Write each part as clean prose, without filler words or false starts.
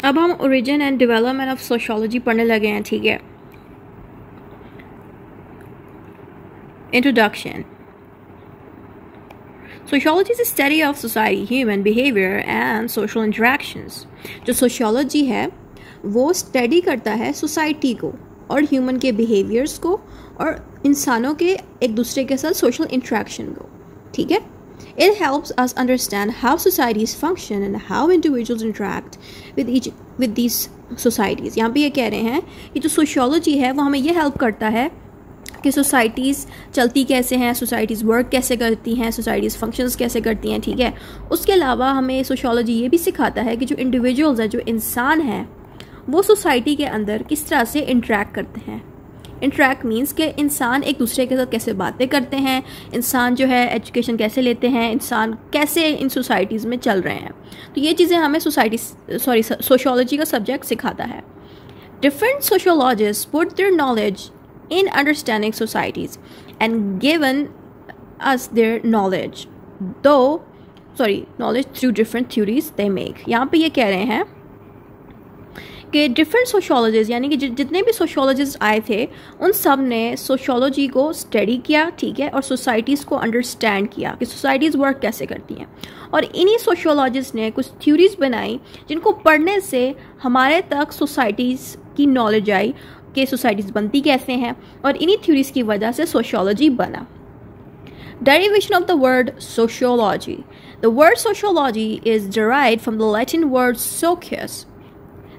अब हम origin and development of sociology पढ़ने लगे हैं, ठीक है। Introduction. Sociology is study of society, human behaviour and social interactions. जो सोशियोलॉजी है वो स्टडी करता है सोसाइटी को और ह्यूमन के बिहेवियर्स को और इंसानों के एक दूसरे के साथ सोशल इंटरेक्शन को, ठीक है। It helps us understand how societies function and how individuals interact with these societies। यहाँ पे ये कह रहे हैं कि जो सोशियोलॉजी है वो हमें ये हेल्प करता है कि सोसाइटीज़ चलती कैसे हैं, सोसाइटीज़ वर्क कैसे करती हैं, सोसाइटीज़ फंक्शंस कैसे करती हैं, ठीक है। उसके अलावा हमें सोशियोलॉजी ये भी सिखाता है कि जो इंडिविजुअल्स हैं, जो इंसान हैं, वो सोसाइटी के अंदर किस तरह से इंटरेक्ट करते हैं। इंटरेक्ट मीन्स कि इंसान एक दूसरे के साथ कैसे बातें करते हैं, इंसान जो है एजुकेशन कैसे लेते हैं, इंसान कैसे इन सोसाइटीज़ में चल रहे हैं। तो ये चीज़ें हमें सोशियोलॉजी का सब्जेक्ट सिखाता है। Different sociologist put their knowledge in understanding societies and given us their knowledge through different theories they make. यहाँ पे ये कह रहे हैं कि डिफरेंट सोशियोलॉजिस्ट यानी कि जितने भी सोशियोलॉजिस्ट आए थे उन सब ने सोशियोलॉजी को स्टडी किया, ठीक है, और सोसाइटीज़ को अंडरस्टैंड किया कि सोसाइटीज़ वर्क कैसे करती हैं। और इन्हीं सोशियोलॉजिस्ट ने कुछ थ्योरीज बनाई जिनको पढ़ने से हमारे तक सोसाइटीज़ की नॉलेज आई कि सोसाइटीज़ बनती कैसे हैं, और इन्हीं थ्योरीज की वजह से सोशियोलॉजी बना। Derivation of the word sociology. The word sociology is derived from the Latin word socius,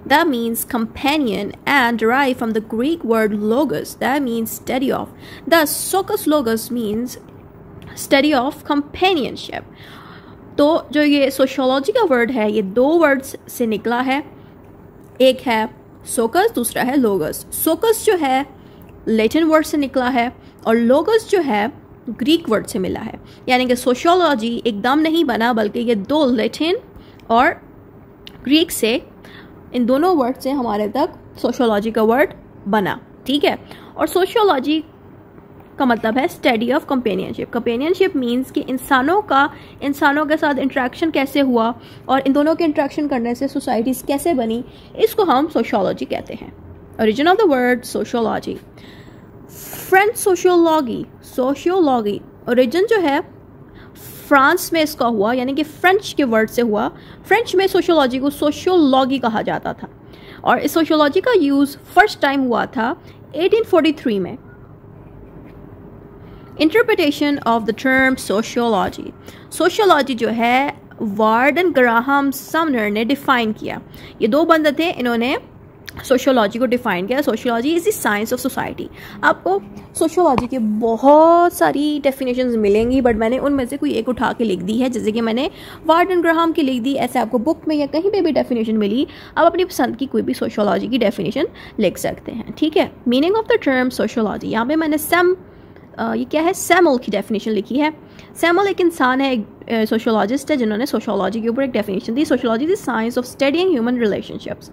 that means companion, and derived from the Greek word logos, that means study of. Thus, socios logos means study of companionship. तो जो ये sociology का word है ये दो words से निकला है, एक है सोकस, दूसरा है लोगस। सोकस जो है लैटिन वर्ड से निकला है और लोगस जो है ग्रीक वर्ड से मिला है। यानी कि सोशियोलॉजी एकदम नहीं बना, बल्कि ये दो लैटिन और ग्रीक से, इन दोनों वर्ड से हमारे तक सोशियोलॉजी का वर्ड बना, ठीक है। और सोशियोलॉजी का मतलब है study of companionship. Companionship means कि इंसानों के साथ इंटरेक्शन कैसे हुआ और इन दोनों के इंटरेक्शन करने से सोसाइटीज़ कैसे बनी, इसको हम सोशियोलॉजी कहते हैं। Origin of the word sociology. French सोशियोलॉगी ओरिजिन जो है फ्रांस में इसका हुआ, यानी कि फ्रेंच के वर्ड से हुआ। फ्रेंच में सोशियोलॉजी को सोशियोलॉगी कहा जाता था और इस सोशियोलॉजी का यूज़ फर्स्ट टाइम हुआ था 1843 में। Interpretation of the term sociology. Sociology जो है वार्डन ग्राहम समनर ने डिफाइन किया। ये दो बंदे थे, इन्होंने सोशियोलॉजी को डिफाइन किया। Sociology is the science of society. आपको सोशियोलॉजी के बहुत सारी डेफिनेशंस मिलेंगी, बट मैंने उनमें से कोई एक उठा के लिख दी है, जैसे कि मैंने वार्डन ग्राहम की लिख दी। ऐसे आपको बुक में या कहीं पे भी डेफिनेशन मिली, आप अपनी पसंद की कोई भी सोशियोलॉजी की डेफिनेशन लिख सकते हैं, ठीक है। Meaning of the term sociology, यहाँ पे मैंने ये क्या है, सैमुअल की डेफिनेशन लिखी है। सैमुअल एक इंसान है, एक सोशियोलॉजिस्ट है, जिन्होंने सोशियोलॉजी के ऊपर एक definition the. Sociology is science of studying human relationships.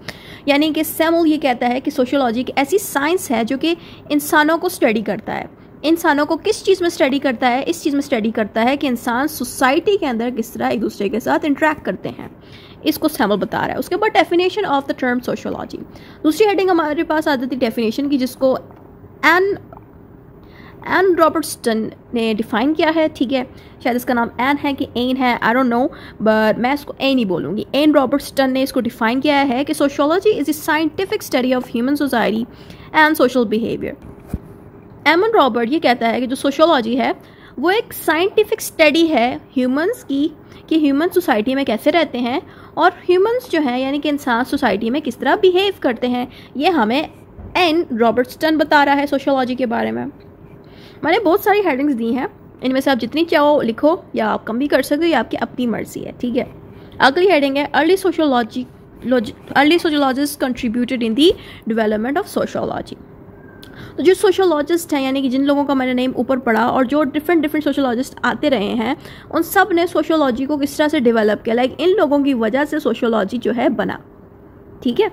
यानी कि सैमुअल ये कहता है कि सोशियोलॉजी एक ऐसी साइंस है जो कि इंसानों को स्टडी करता है। इंसानों को किस चीज़ में स्टडी करता है? इस चीज़ में स्टडी करता है कि इंसान सोसाइटी के अंदर किस तरह एक दूसरे के साथ इंटरेक्ट करते हैं, इसको सैमुअल बता रहा है। उसके बाद definition of the term sociology. दूसरी हेडिंग हमारे पास आ जाती डेफिनेशन की, जिसको एन रॉबर्टसन ने डिफाइन किया है, ठीक है। शायद इसका नाम एन है कि एन है, आई डोंट नो, बट मैं इसको एन ही बोलूँगी। एन रॉबर्टसन ने इसको डिफाइन किया है कि sociology is a scientific study of human society and social behaviour. एमन रॉबर्ट ये कहता है कि जो सोशियोलॉजी है वो एक साइंटिफिक स्टडी है ह्यूमंस की, कि ह्यूमन सोसाइटी में कैसे रहते हैं और ह्यूमंस जो हैं यानी कि इंसान सोसाइटी में किस तरह बिहेव करते हैं। ये हमें एन रॉबर्टसन बता रहा है सोशियोलॉजी के बारे में। मैंने बहुत सारी हेडिंग्स दी हैं, इनमें से आप जितनी चाहो लिखो या आप कम भी कर सकते हो, या आपकी अपनी मर्जी है, ठीक है। अगली हेडिंग है early sociologist contributed in the development of sociology. तो जो सोशियोलॉजिस्ट हैं यानी कि जिन लोगों का मैंने नेम ऊपर पढ़ा और जो डिफरेंट सोशियोलॉजिस्ट आते रहे हैं, उन सब ने सोशियोलॉजी को किस तरह से डेवलप किया, लाइक इन लोगों की वजह से सोशियोलॉजी जो है बना, ठीक है।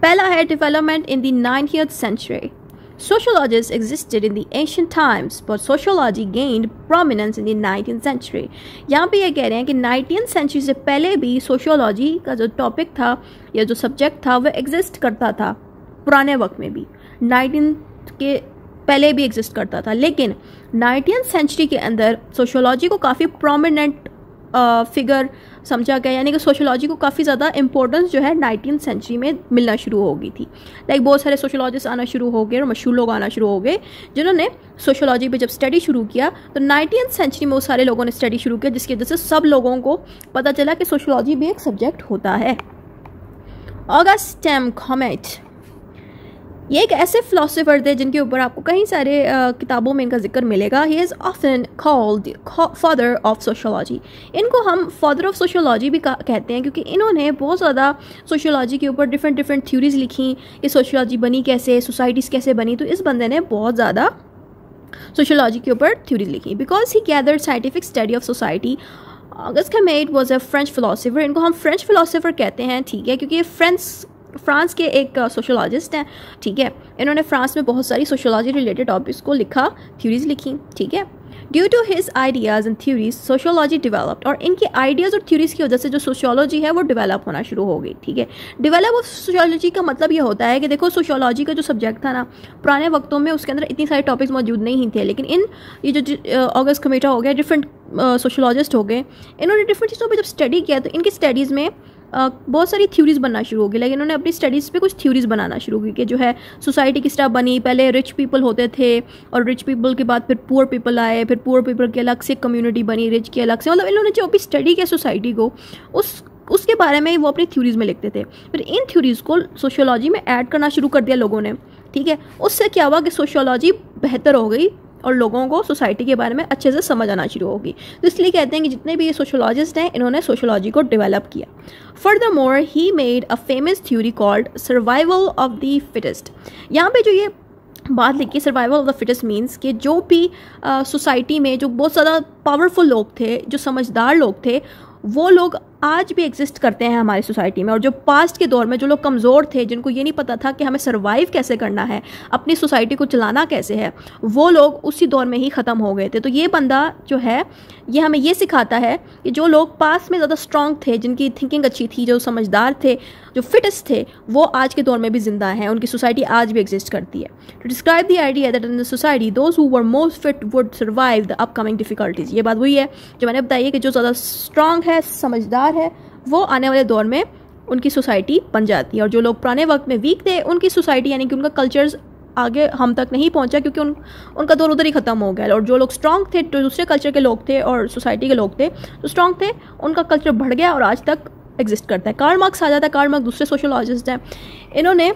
पहला है development in the 9th century. Sociologists existed in the ancient times, but sociology gained prominence in the 19th century. यहाँ पे ये कह रहे हैं कि 19th century से पहले भी सोशियोलॉजी का जो टॉपिक था या जो सब्जेक्ट था वह एग्जिस्ट करता था, पुराने वक्त में भी 19th के पहले भी एग्जिस्ट करता था, लेकिन 19th सेंचुरी के अंदर सोशियोलॉजी को काफ़ी प्रोमिनेंट फिगर समझा गया, यानी कि सोशियोलॉजी को काफ़ी ज़्यादा इंपॉर्टेंस जो है 19th सेंचुरी में मिलना शुरू हो गई थी। लाइक बहुत सारे सोशियोलॉजिस्ट आना शुरू हो गए और मशहूर लोग आना शुरू हो गए जिन्होंने सोशियोलॉजी पे जब स्टडी शुरू किया तो 19th सेंचुरी में वो सारे लोगों ने स्टडी शुरू किया, जिसकी वजह से सब लोगों को पता चला कि सोशियोलॉजी भी एक सब्जेक्ट होता है। ऑगस्टम कॉमेट ये एक ऐसे फिलोसोफर थे जिनके ऊपर आपको कई सारे किताबों में इनका जिक्र मिलेगा। He is often called father of sociology. इनको हम फादर ऑफ सोशियोलॉजी भी कहते हैं क्योंकि इन्होंने बहुत ज़्यादा सोशियोलॉजी के ऊपर डिफरेंट थ्योरीज लिखी कि सोशियोलॉजी बनी कैसे, सोसाइटीज़ कैसे बनी। तो इस बंदे ने बहुत ज़्यादा सोशियोलॉजी के ऊपर थ्योरीज लिखी। Because he gathered scientific study of society, August comet was a French philosopher. इनको हम फ्रेंच फिलोसोफर कहते हैं, ठीक है, क्योंकि ये फ्रांस के एक सोशियोलॉजिस्ट हैं, ठीक है। इन्होंने फ्रांस में बहुत सारी सोशियोलॉजी रिलेटेड टॉपिक्स को लिखा, थ्योरीज लिखी, ठीक है। Due to his ideas and theories sociology developed, और इनके आइडियाज़ और थ्योरीज की वजह से जो सोशियोलॉजी है वो डेवलप होना शुरू हो गई, ठीक है। डेवलप ऑफ सोशियोलॉजी का मतलब ये होता है कि देखो सोशियोलॉजी का जो सब्जेक्ट था ना पुराने वक्तों में उसके अंदर इतनी सारे टॉपिक्स मौजूद नहीं थे, लेकिन ये जो ऑगस्ट कॉमेट हो गया, डिफरेंट सोशियोलॉजिस्ट हो गए, इन्होंने डिफरेंट चीज़ों पर जब स्टडी किया तो इनकी स्टडीज़ में बहुत सारी थ्योरीज बनना शुरू हो गई। लेकिन इन्होंने अपनी स्टडीज़ पे कुछ थ्योरीज बनाना शुरू की कि जो है सोसाइटी किस तरह बनी। पहले रिच पीपल होते थे और रिच पीपल के बाद फिर पुअर पीपल आए, फिर पुअर पीपल के अलग से कम्युनिटी बनी, रिच के अलग से। मतलब इन्होंने जो भी स्टडी किया सोसाइटी को उसके बारे में वो अपनी थ्योरीज में लिखते थे। फिर इन थ्योरीज को सोशियोलॉजी में ऐड करना शुरू कर दिया लोगों ने, ठीक है। उससे क्या हुआ कि सोशियोलॉजी बेहतर हो गई और लोगों को सोसाइटी के बारे में अच्छे से समझ आना शुरू होगी। तो इसलिए कहते हैं कि जितने भी ये सोशियोलॉजिस्ट हैं इन्होंने सोशियोलॉजी को डेवलप किया। Furthermore he made a famous theory called survival of the fittest. यहाँ पे जो ये बात लिखी survival of the fittest means कि जो भी सोसाइटी में जो बहुत ज़्यादा पावरफुल लोग थे, जो समझदार लोग थे, वो लोग आज भी एग्जिस्ट करते हैं हमारी सोसाइटी में। और जो पास्ट के दौर में जो लोग कमज़ोर थे, जिनको ये नहीं पता था कि हमें सर्वाइव कैसे करना है, अपनी सोसाइटी को चलाना कैसे है, वो लोग उसी दौर में ही ख़त्म हो गए थे। तो ये बंदा जो है ये हमें ये सिखाता है कि जो लोग पास्ट में ज़्यादा स्ट्रॉन्ग थे, जिनकी थिंकिंग अच्छी थी, जो समझदार थे, जो फिटेस्ट थे, वो आज के दौर में भी ज़िंदा हैं, उनकी सोसाइटी आज भी एग्जिस्ट करती है। To describe the idea that in the society those who were most fit would survive the upcoming difficulties. ये बात वही है जो मैंने बताई है कि जो ज़्यादा स्ट्रॉन्ग है, समझदार है, वो आने वाले दौर में उनकी सोसाइटी बन जाती है। और जो लोग पुराने वक्त में वीक थे, उनकी सोसाइटी यानी कि उनका कल्चर्स आगे हम तक नहीं पहुंचा क्योंकि उनका दौर उधर ही ख़त्म हो गया। और जो लोग स्ट्रॉन्ग थे, जो दूसरे कल्चर के लोग थे और सोसाइटी के लोग थे जो स्ट्रॉन्ग थे, उनका कल्चर बढ़ गया और आज तक एग्जिस्ट करता है। कार्ल मार्क्स आ जाता है। कार्ल मार्क्स दूसरे सोशियोलॉजिस्ट हैं। इन्होंने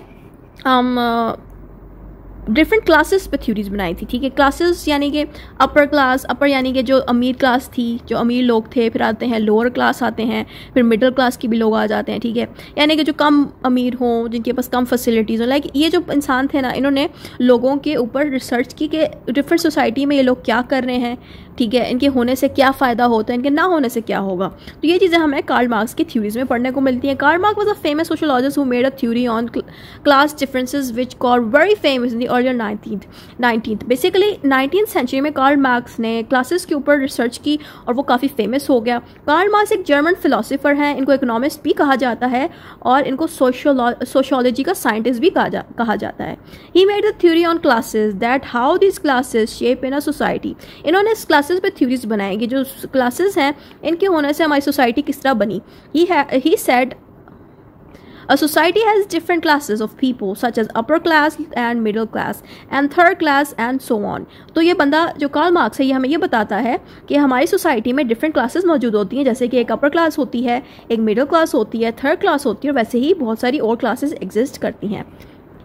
डिफरेंट क्लासेस पे थ्योरीज बनाई थी, ठीक है। क्लासेस यानी कि अपर क्लास, अपर यानी कि जो अमीर क्लास थी, जो अमीर लोग थे, फिर आते हैं लोअर क्लास आते हैं, फिर मिडिल क्लास के भी लोग आ जाते हैं, ठीक है। यानी कि जो कम अमीर हों, जिनके पास कम फैसिलिटीज़ हो। लाइक ये जो इंसान थे ना, इन्होंने लोगों के ऊपर रिसर्च की कि डिफरेंट सोसाइटी में ये लोग क्या कर रहे हैं, ठीक है, इनके होने से क्या फ़ायदा होता है, इनके ना होने से क्या होगा। तो ये चीज़ें हमें कार्ल मार्क्स की थ्योरीज में पढ़ने को मिलती हैं। Karl Marx was a famous sociologist who made a theory on class differences which got very famous in the early 19th। Basically 19th century में कार्ल मार्क्स ने क्लासेस के ऊपर रिसर्च की और वो काफ़ी फेमस हो गया। कार्ल मार्क्स एक जर्मन फिलोसोफर हैं, इनको इकोनॉमिस्ट भी कहा जाता है और इनको सोशियोलॉजी का साइंटिस्ट भी कहा जाता है। He made the theory on classes that how this classes shape in a society. इन्होंने इस क्लासेस पे थ्योरीज बनाएंगे जो क्लासेस हैं, इनके होने से हमारी सोसाइटी किस तरह बनी। He said a society has different classes of people such as upper class and middle class and third class and so on। तो ये बंदा जो कार्ल मार्क्स है ये हमें ये बताता है कि हमारी सोसाइटी में डिफरेंट क्लासेस मौजूद होती हैं, जैसे कि एक अपर क्लास होती है, एक मिडिल क्लास होती है, थर्ड क्लास होती है, और वैसे ही बहुत सारी और क्लासेस एग्जिस्ट करती हैं।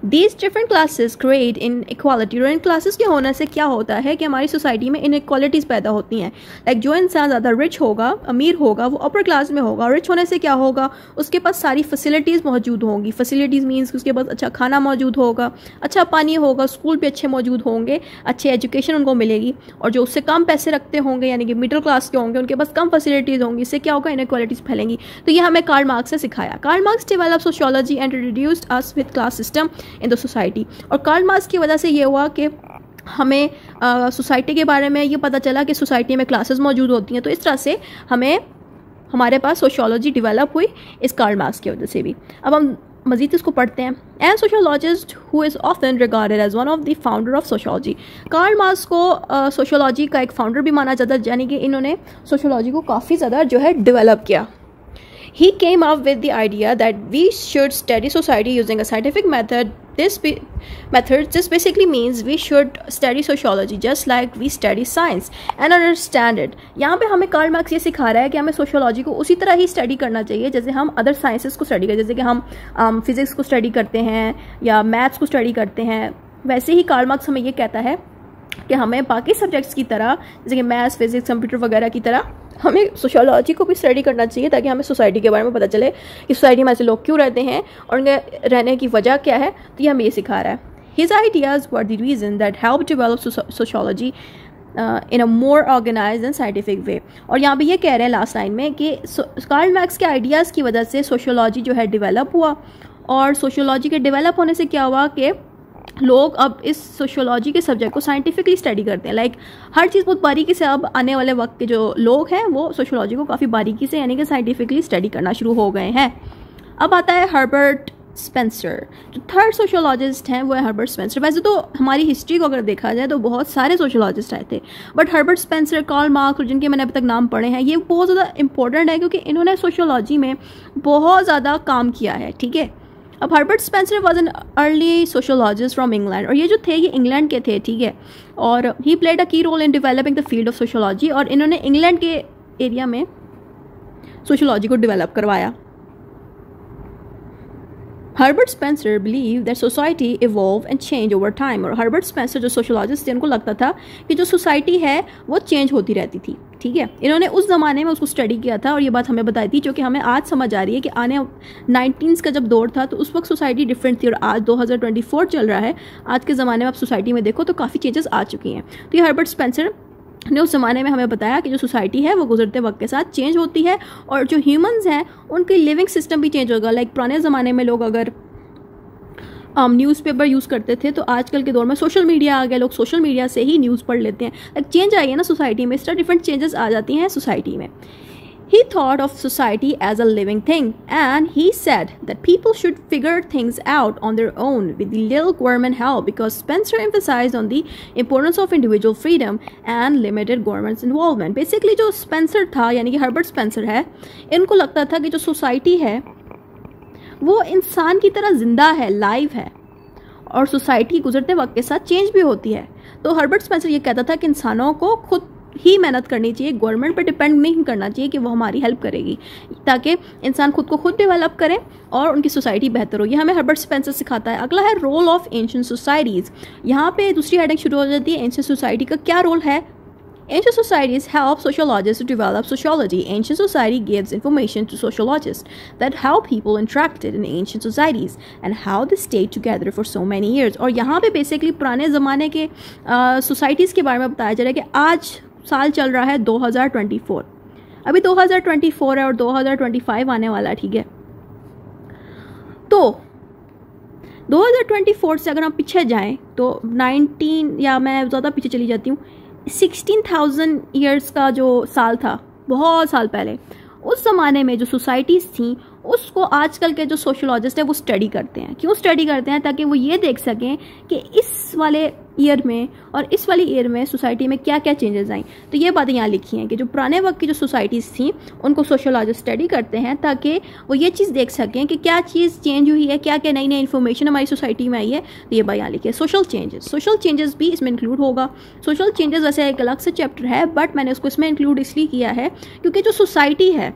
These different classes create inequality। और इन क्लासेस के होने से क्या होता है कि हमारी सोसाइटी में इनइक्वालिटीज़ पैदा होती हैं। लाइक जो इंसान ज़्यादा रिच होगा, अमीर होगा, वो अपर क्लास में होगा। रिच होने से क्या होगा, उसके पास सारी फैसिलिटीज़ मौजूद होंगी। फैसिलिटीज़ मीन्स कि उसके पास अच्छा खाना मौजूद होगा, अच्छा पानी होगा, स्कूल भी अच्छे मौजूद होंगे, अच्छी एजुकेशन उनको मिलेगी। और जो उससे कम पैसे रखते होंगे यानी कि मिडिल क्लास के होंगे, उनके पास कम फैसिलिटीज़ होंगी। इससे क्या होगा, इनइक्वालिटीज़ फैलेंगी। तो ये हमें कार्ल मार्क्स ने सिखाया। Karl Marx develop sociology and introduced us with class system. In the society. और कार्ल मार्क्स की वजह से ये हुआ कि हमें सोसाइटी के बारे में ये पता चला कि सोसाइटी में क्लासेस मौजूद होती हैं। तो इस तरह से हमारे पास सोशियोलॉजी डेवलप हुई इस कार्ल मार्क्स की वजह से भी। अब हम मज़ीद इसको पढ़ते हैं। And sociologist who is often regarded as one of the founder of sociology. Karl Marx को सोशियोलॉजी का एक फाउंडर भी माना जाता है, यानी कि इन्होंने सोशियोलॉजी को काफ़ी ज़्यादा जो है डेवलप किया। He came up with the idea that we should study society using a scientific method. This basically means we should study sociology just like we study science and understand it. यहाँ पे हमें Karl Marx ये सिखा रहा है कि हमें sociology को उसी तरह ही स्टडी करना चाहिए जैसे हम अदर साइंसेस को स्टडी करते हैं, जैसे कि हम फिज़िक्स को स्टडी करते हैं या मैथ्स को स्टडी करते हैं। वैसे ही कार्ल मार्क्स हमें ये कहता है कि हमें बाकी सब्जेक्ट्स की तरह जैसे कि मैथ्स, फिज़िक्स, कंप्यूटर वगैरह की तरह हमें सोशियोलॉजी को भी स्टडी करना चाहिए ताकि हमें सोसाइटी के बारे में पता चले कि सोसाइटी में ऐसे लोग क्यों रहते हैं और उनके रहने की वजह क्या है। तो ये हमें ये सिखा रहा है। His ideas were the reason that help develop sociology in a more organised and scientific way. और यहाँ पे ये कह रहे हैं लास्ट लाइन में कि कार्ल मार्क्स के आइडियाज़ की वजह से सोशियोलॉजी जो है डेवलप हुआ, और सोशियोलॉजी के डेवलप होने से क्या हुआ कि लोग अब इस सोशियोलॉजी के सब्जेक्ट को साइंटिफिकली स्टडी करते हैं। लाइक हर चीज़ बहुत बारीकी से, अब आने वाले वक्त के जो लोग हैं वो सोशियोलॉजी को काफ़ी बारीकी से यानी कि साइंटिफिकली स्टडी करना शुरू हो गए हैं। अब आता है हर्बर्ट स्पेंसर। जो थर्ड सोशियोलॉजिस्ट हैं वो है हर्बर्ट स्पेंसर। वैसे तो हमारी हिस्ट्री को अगर देखा जाए तो बहुत सारे सोशियोलॉजिस्ट आए थे, but Herbert Spencer, Karl Marx और जिनके मैंने अभी तक नाम पढ़े हैं ये बहुत ज़्यादा इंपॉर्टेंट है क्योंकि इन्होंने सोशियोलॉजी में बहुत ज़्यादा काम किया है। ठीक है, अब Herbert Spencer was an early sociologist from England, और ये जो थे ये इंग्लैंड के थे। ठीक है, और ही played a key role in developing the field of sociology, और इन्होंने इंग्लैंड के एरिया में सोशियोलॉजी को डेवलप करवाया। Herbert Spencer believe that society evolve and change over time. और हर्बर्ट स्पेंसर जो सोशियोलॉजिस्ट थे उनको लगता था कि जो सोसाइटी है वो चेंज होती रहती थी। ठीक है, इन्होंने उस ज़माने में उसको स्टडी किया था और ये बात हमें बताई थी जो कि हमें आज समझ आ रही है कि आने 19s का जब दौर था तो उस वक्त सोसाइटी डिफरेंट थी, और आज 2024 चल रहा है। आज के ज़माने में आप सोसाइटी में देखो तो काफ़ी चेंजेस आ चुकी हैं। तो ये हर्बर्ट स्पेंसर ने उस ज़माने में हमें बताया कि जो सोसाइटी है वो गुजरते वक्त के साथ चेंज होती है, और जो ह्यूमंस हैं उनकी लिविंग सिस्टम भी चेंज होगा। लाइक पुराने ज़माने में लोग अगर न्यूज़पेपर यूज़ करते थे तो आजकल के दौर में सोशल मीडिया आ गया, लोग सोशल मीडिया से ही न्यूज़ पढ़ लेते हैं। लाइक चेंज आई है ना सोसाइटी में, इस तरह डिफरेंट चेंजेस आ जाती हैं सोसाइटी में। He thought of society as a living thing, and he said that people should figure things out on their own with little government help, because Spencer emphasized on the importance of individual freedom and limited government's involvement. Basically जो Spencer था यानी कि Herbert Spencer है, इनको लगता था कि जो सोसाइटी है वो इंसान की तरह जिंदा है, लाइव है, और सोसाइटी गुजरते वक्त के साथ चेंज भी होती है। तो हर्बर्ट स्पेंसर ये कहता था कि इंसानों को खुद ही मेहनत करनी चाहिए, गवर्नमेंट पर डिपेंड नहीं करना चाहिए कि वो हमारी हेल्प करेगी, ताकि इंसान खुद को खुद डेवलप करें और उनकी सोसाइटी बेहतर हो। ये हमें हर्बर्ट स्पेंसर सिखाता है। अगला है रोल ऑफ एंशिएंट सोसाइटीज़। यहाँ पे दूसरी हेडिंग शुरू हो जाती है, एंशिएंट सोसाइटी का क्या रोल है। Ancient societies help sociologists to develop sociology. Ancient society gives information to sociologists that how people interacted in ancient societies and how they stayed together for so many years. और यहाँ पे basically पुराने ज़माने के societies के बारे में बताया जा रहा है कि आज साल चल रहा है 2024, अभी 2024 है और 2025 आने वाला है। ठीक है, तो 2024 से अगर हम पीछे जाएं तो 19 या मैं ज़्यादा पीछे चली जाती हूँ, 16,000 ईयर्स का जो साल था, बहुत साल पहले, उस ज़माने में जो सोसाइटीज़ थी उसको आजकल के जो सोशियोलॉजिस्ट हैं वो स्टडी करते हैं। क्यों स्टडी करते हैं? ताकि वो ये देख सकें कि इस वाले ईयर में और इस वाली ईयर में सोसाइटी में क्या क्या चेंजेस आई। तो ये बातें यहाँ लिखी हैं कि जो पुराने वक्त की जो सोसाइटीज़ थी उनको सोशियोलॉजिस्ट स्टडी करते हैं ताकि वो ये चीज़ देख सकें कि क्या चीज़ चेंज हुई है, क्या क्या नई नई इन्फॉर्मेशन हमारी सोसाइटी में आई है। तो ये बात यहाँ लिखी है। सोशल चेंजेस भी इसमें इंक्लूड होगा। सोशल चेंजेस वैसे एक अलग से चैप्टर है, बट मैंने उसको इसमें इंक्लूड इसलिए किया है क्योंकि जो सोसाइटी है,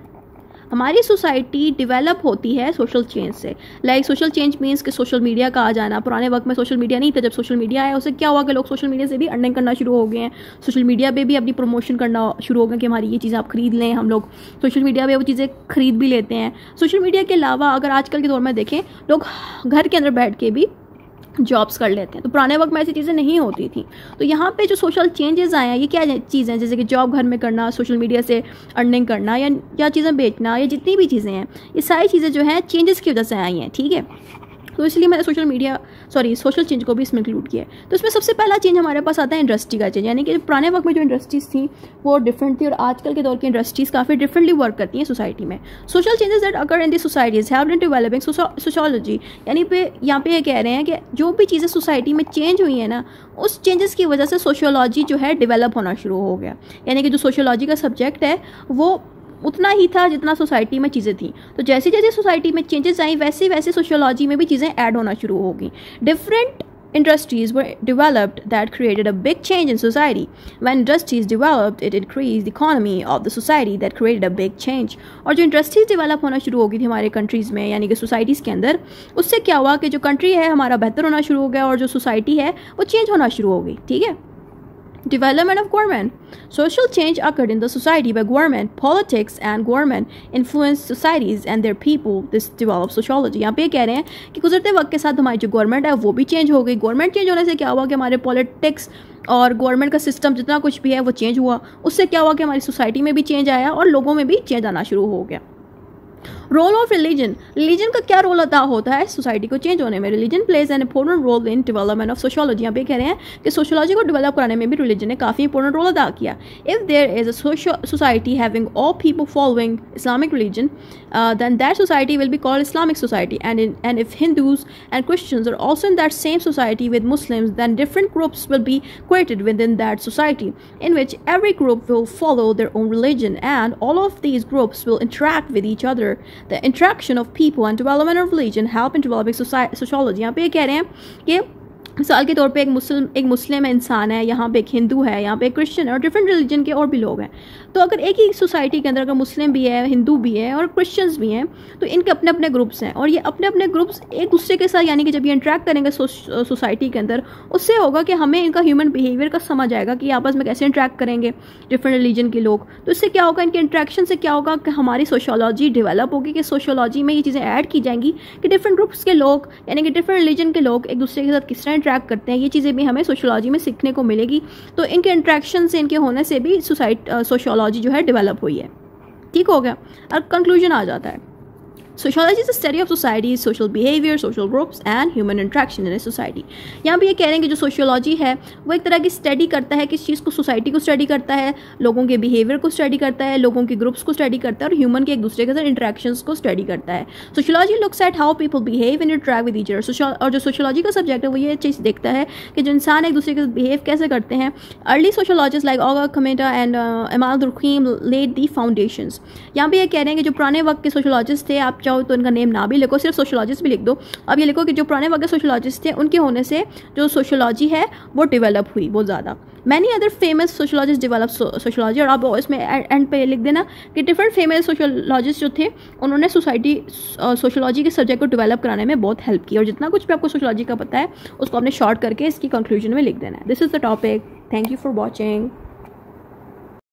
हमारी सोसाइटी डेवलप होती है सोशल चेंज से। लाइक सोशल चेंज मीन्स कि सोशल मीडिया का आ जाना। पुराने वक्त में सोशल मीडिया नहीं था, जब सोशल मीडिया आया उससे क्या हुआ कि लोग सोशल मीडिया से भी अर्निंग करना शुरू हो गए हैं। सोशल मीडिया पे भी अपनी प्रमोशन करना शुरू हो गए कि हमारी ये चीज़ें आप खरीद लें। हम लोग सोशल मीडिया पे वो चीज़ें खरीद भी लेते हैं। सोशल मीडिया के अलावा अगर आजकल के दौर में देखें, लोग घर के अंदर बैठ के भी जॉब्स कर लेते हैं। तो पुराने वक्त में ऐसी चीज़ें नहीं होती थी। तो यहाँ पे जो सोशल चेंजेस आए हैं ये क्या चीज़ें हैं, जैसे कि जॉब घर में करना, सोशल मीडिया से अर्निंग करना या चीज़ें बेचना, या जितनी भी चीज़ें हैं, ये सारी चीज़ें जो हैं चेंजेस की वजह से आई हैं। ठीक है, तो इसलिए मैंने सोशल चेंज को भी इसमें इंक्लूड किया है। तो इसमें सबसे पहला चेंज हमारे पास आता है इंडस्ट्री का चेंज, यानी कि पुराने वक्त में जो इंडस्ट्रीज थी वो डिफरेंट थी और आजकल के दौर की इंडस्ट्रीज काफ़ी डिफरेंटली वर्क करती हैं सोसाइटी में। Social changes that occur in the societies help in developing sociology, यानी यहाँ पे ये कह रहे हैं कि जो भी चीज़ें सोसाइटी में चेंज हुई है ना, उस चेंजेस की वजह से सोशियोलॉजी जो है डेवलप होना शुरू हो गया। यानी कि जो सोशियोलॉजी का सब्जेक्ट है वो उतना ही था जितना सोसाइटी में चीज़ें थी। तो जैसे जैसे सोसाइटी में चेंजेस आई वैसे वैसे सोशियोलॉजी में भी चीज़ें ऐड होना शुरू होगी। Different industries were developed that created a big change in society. When industries developed, it increased the economy of the society that created a big change. और जो इंडस्ट्रीज डेवलप होना शुरू हो गई थी हमारे कंट्रीज़ में, यानी कि सोसाइटीज़ के अंदर, उससे क्या हुआ कि जो कंट्री है हमारा बेहतर होना शुरू हो गया और जो सोसाइटी है वो चेंज होना शुरू हो गई। ठीक है। Development of government. Social change occurred in the society by government, politics and government influenced societies and their people. This developed sociology. यहाँ पे ये कह रहे हैं कि गुजरते वक्त के साथ हमारी जो गवर्नमेंट है वो भी चेंज हो गई। गवर्नमेंट चेंज होने से क्या हुआ कि हमारे पॉलिटिक्स और गवर्नमेंट का सिस्टम जितना कुछ भी है वो चेंज हुआ। उससे क्या हुआ कि हमारी सोसाइटी में भी चेंज आया और लोगों में भी चेंज आना शुरू हो गया। Role of religion. रिलीजन का क्या रोल अदा होता है सोसाइटी को चेंज होने में? Religion plays an important role in development of sociology. यहाँ पे कह रहे हैं कि सोशियोलॉजी को डेवलप कराने में भी रिलीजन ने काफ़ी इंपॉर्टेंट रोल अदा किया। If there is a society having all people following Islamic religion, then that society will be called Islamic society. And if Hindus and Christians are also in that same society with Muslims, then different groups will be created within that society, in which every group will follow their own religion, and all of these groups will interact with each other. The interaction of people and development of religion help in developing sociology. यहाँ पे ये कह रहे हैं कि मिसाल के तौर पे एक मुस्लिम इंसान है, यहाँ पे एक हिंदू है, यहाँ पे एक क्रिश्चियन है और डिफरेंट रिलीजन के और भी लोग हैं। तो अगर एक ही सोसाइटी के अंदर अगर मुस्लिम भी है, हिंदू भी है और क्रिश्चियंस भी हैं, तो इनके अपने अपने ग्रुप्स हैं और ये अपने अपने ग्रुप्स एक दूसरे के साथ, यानी कि जब ये इंटरेक्ट करेंगे सोसाइटी के अंदर, उससे होगा कि हमें इनका ह्यूमन बिहेवियर का समझ आएगा कि आपस में कैसे इंटरेक्ट करेंगे डिफरेंट रिलीजन के लोग। तो इससे क्या होगा, इनके इंटरेक्शन से क्या होगा कि हमारी सोशियोलॉजी डेवलप होगी, कि सोशियोलॉजी में ये चीज़ें ऐड की जाएंगी कि डिफरेंट ग्रुप्स के लोग, यानी कि डिफरेंट रिलीजन के लोग एक दूसरे के साथ किस तरह इंटरेक्ट करते हैं, ये चीज़ें भी हमें सोशियोलॉजी में सीखने को मिलेगी। तो इनके इंटरेक्शन से, इनके होने से भी सोशियोलॉजी जो है डेवलप हुई है। ठीक हो गया। अब कंक्लूजन आ जाता है। Sociology is the study of society, social behavior, social groups and human interaction in a society. यहाँ भी ये कह रहे हैं कि जो सोशियोलॉजी है वो एक तरह की स्टडी करता है, किस चीज़ को, सोसाइटी को स्टडी करता है, लोगों के बिहेवियर को स्टडी करता है, लोगों के ग्रुप्स को स्टडी करता है और ह्यूमन के एक दूसरे के साथ इंटरेक्शंस को स्टडी करता है। Sociology looks at how people behave and interact with each other. और जो सोशियोलॉजी का सब्जेक्ट है वो ये चीज़ देखता है कि जो इंसान एक दूसरे के साथ बिहेव कैसे करते हैं। अर्ली सोशियोलॉजिस्ट लाइक ऑगा Comte and Émile Durkheim lead the foundations. यहाँ पे ये कह रहे हैं कि जो पुराने वक्त के सोशियोलॉजिस्ट थे, आप चाहो तो इनका नेम ना भी लिखो, सिर्फ सोशियोलॉजिस्ट भी लिख दो। अब ये लिखो कि जो पुराने वक्त के सोशियोलॉजिस्ट थे उनके होने से जो सोशियोलॉजी है वो डेवलप हुई बहुत ज़्यादा। Many other famous sociologist develop sociology. और आप इसमें एंड पे लिख देना कि डिफरेंट फेमस सोशियोलॉजिस्ट जो थे उन्होंने सोशियोलॉजी के सब्जेक्ट को डेवलप कराने में बहुत हेल्प की। और जितना कुछ भी आपको सोशियोलॉजी का पता है उसको आपने शॉर्ट करके इसकी कंक्लूजन में लिख देना है। This is the topic. Thank you for watching.